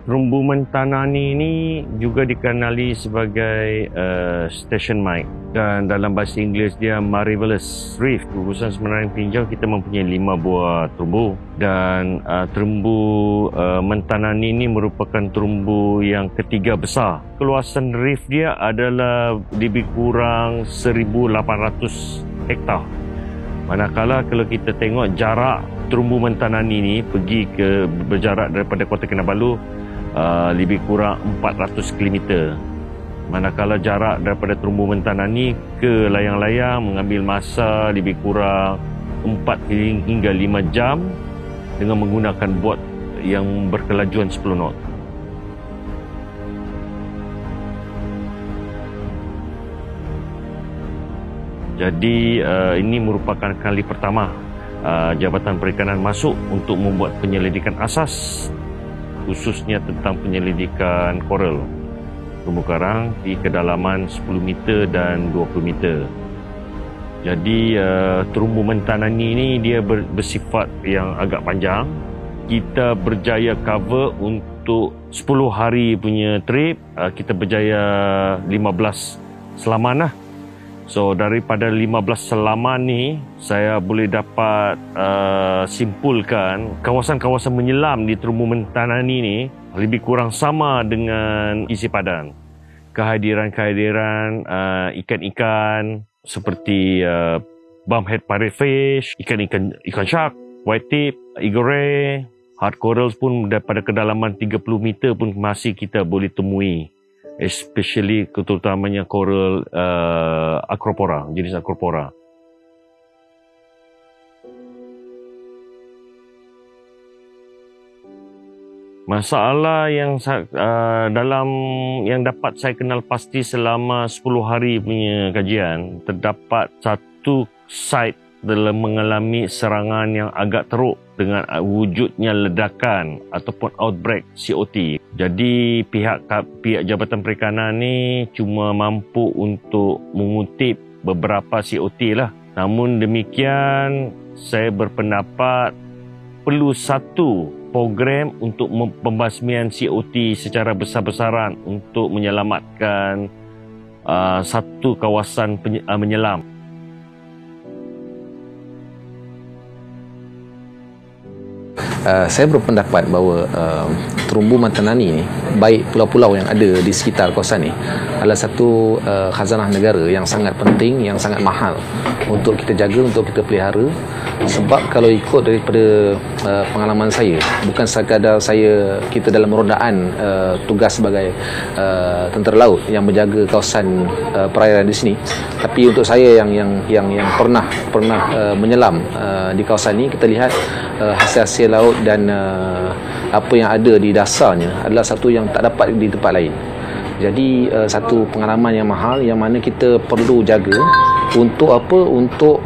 Terumbu Mentanani ini juga dikenali sebagai station mike, dan dalam bahasa Inggeris dia Marvelous Reef. Gugusan Semenanjung Tinjau kita mempunyai 5 buah terumbu, dan terumbu Mentanani ini merupakan terumbu yang ketiga besar. Keluasan reef dia adalah lebih kurang 1,800 hektar. Manakala kalau kita tengok jarak terumbu Mentanani ini pergi ke berjarak daripada Kota Kinabalu lebih kurang 400 km. Manakala jarak daripada terumbu Mentanani ke layang-layang mengambil masa lebih kurang 4 hingga 5 jam dengan menggunakan bot yang berkelajuan 10 knot. Jadi ini merupakan kali pertama Jabatan Perikanan masuk untuk membuat penyelidikan asas, khususnya tentang penyelidikan koral terumbu karang di kedalaman 10 meter dan 20 meter. Jadi terumbu Mentanani ini dia bersifat yang agak panjang. Kita berjaya cover untuk 10 hari punya trip. Kita berjaya 15 selaman lah. So daripada 15 selaman ni, saya boleh dapat simpulkan kawasan-kawasan menyelam di terumbu Mentanani ni lebih kurang sama dengan isi padan. Kehadiran ikan-ikan seperti bumphead parrotfish, ikan shark, white tip, eagle ray, hard corals pun daripada kedalaman 30 meter pun masih kita boleh temui. Especially terutamanya coral acropora, jenis acropora. Masalah yang dalam yang dapat saya kenal pasti selama 10 hari punya kajian, terdapat satu site telah mengalami serangan yang agak teruk dengan wujudnya ledakan ataupun outbreak COT. Jadi pihak Jabatan Perikanan ni cuma mampu untuk mengutip beberapa COT lah. Namun demikian, saya berpendapat perlu satu program untuk pembasmian COT secara besar-besaran untuk menyelamatkan satu kawasan menyelam. Saya berpendapat bahawa terumbu Mentanani ni, baik pulau-pulau yang ada di sekitar kawasan ni, adalah satu khazanah negara yang sangat penting, yang sangat mahal untuk kita jaga, untuk kita pelihara. Sebab kalau ikut daripada pengalaman saya, bukan sekadar kita dalam merodaan tugas sebagai tentera laut yang menjaga kawasan perairan di sini, tapi untuk saya yang pernah menyelam di kawasan ni, kita lihat hasil-hasil laut dan apa yang ada di dasarnya adalah satu yang tak dapat di tempat lain. Jadi satu pengalaman yang mahal yang mana kita perlu jaga untuk apa? Untuk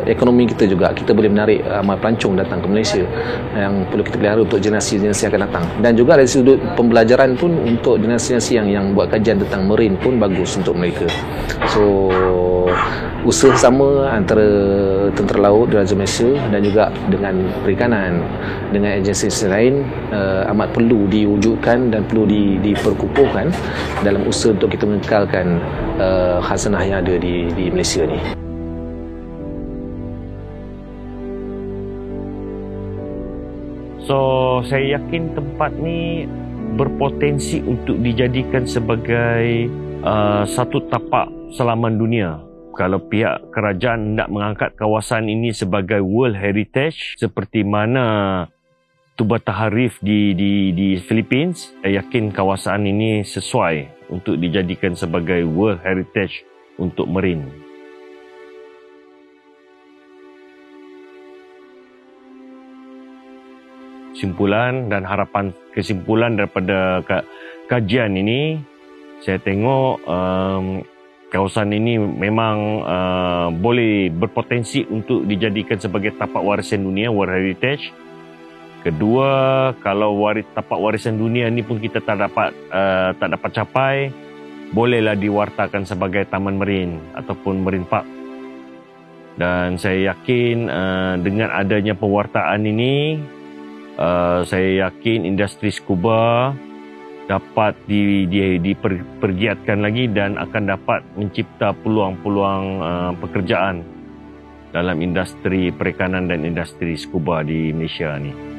ekonomi kita juga. Kita boleh menarik amal pelancong datang ke Malaysia yang perlu kita pelihara untuk generasi-generasi yang akan datang. Dan juga dari sudut pembelajaran pun untuk generasi-generasi yang buat kajian tentang marine pun bagus untuk mereka. So usaha sama antara Tentera Laut Diraja Malaysia dan juga dengan perikanan, dengan agensi lain amat perlu diwujudkan dan perlu diperkukuhkan dalam usaha untuk kita mengekalkan khazanah yang ada di Malaysia ni. So saya yakin tempat ni berpotensi untuk dijadikan sebagai satu tapak selaman dunia. Kalau pihak kerajaan hendak mengangkat kawasan ini sebagai World Heritage seperti mana Tubatahar Reef di Philippines, saya yakin kawasan ini sesuai untuk dijadikan sebagai World Heritage untuk marine. Kesimpulan daripada kajian ini, saya tengok kawasan ini memang boleh berpotensi untuk dijadikan sebagai tapak warisan dunia, World Heritage. Kedua, kalau tapak warisan dunia ni pun kita tak dapat capai, bolehlah diwartakan sebagai taman marine ataupun marine park. Dan saya yakin dengan adanya pewartaan ini, Saya yakin industri scuba dapat dipergiatkan lagi dan akan dapat mencipta peluang-peluang pekerjaan dalam industri perikanan dan industri scuba di Malaysia ni.